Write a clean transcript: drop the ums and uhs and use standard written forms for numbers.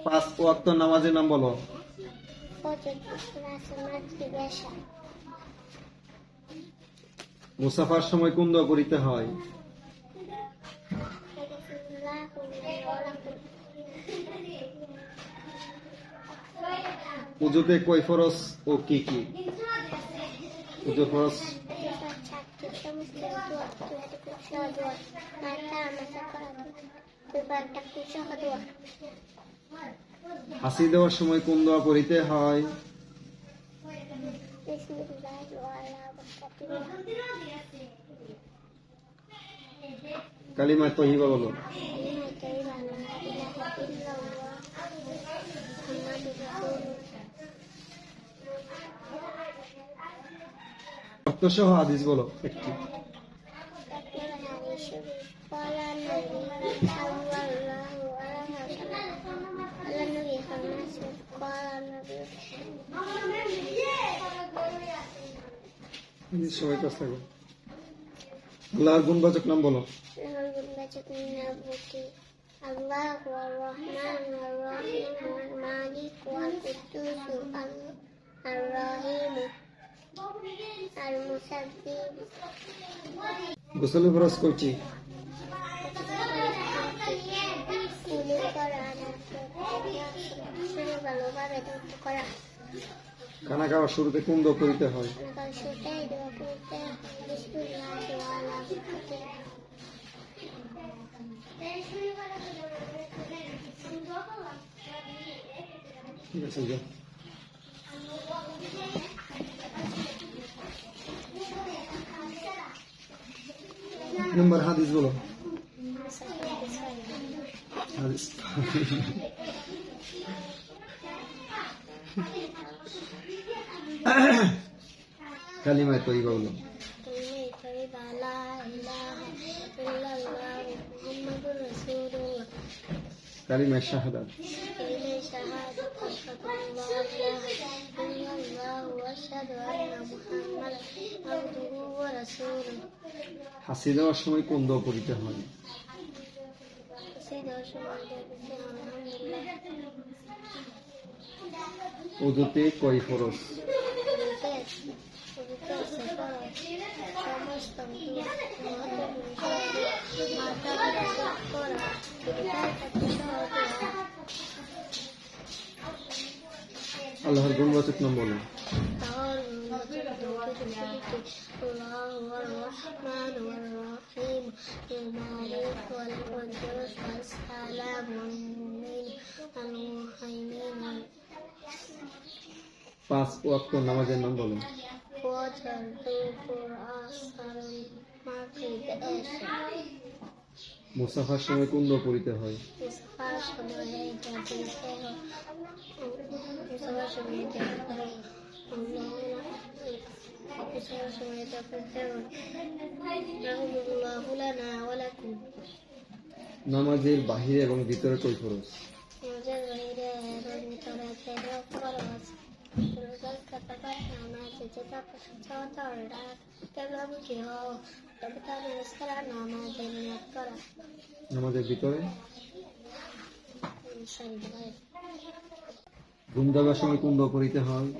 পাঁচ ওয়াক্ত নামাজের নাম বলো। মুসাফার সময় কোন দোয়া পড়িতে হয়? পুজোতে কয় ফরজ ও কি কি? পুজো ফরজ হাসি দেওয়ার সময় কোন দোয়া পড়িতে হয়? কালিমা তয়্যিবা বলো। অর্থসহ হাদিস বলো একটি। সবাই কাজ থাকো। আল্লাহর গুণবাচক নাম বলো। আল্লাহ ওয়ার রহমান ওয়ার রহিম ওয়াল মালিক ওয়াল কুদ্দুস আর রহিম আল মুসাব্বিহ। গোসল ফরজ কয়টি? খানা খাওয়ার শুরুতে কোন দোয়া পড়িতে হয়? ঠিক আছে যাও। নম্বর হাদিস বলো। হাদিস কালিমা তয়্যিবা বলো। কালিমা শাহাদাত। হাসি দেওয়ার সময় কোন দোয়া পড়িতে হয়? উযুতে কয় ফরজ? আল্লাহর গুণবাচক নাম বলো। পাঁচ ওয়াক্ত নামাজের নাম বলো। মুসাফার সময় কোন দোয়া পড়িতে হয়? নামাজের বাহিরে এবং ভিতরে কয় ফরজ? নামাজের ভিতরে ঘুম দেওয়ার সময় কোন দোয়া পড়িতে হয়?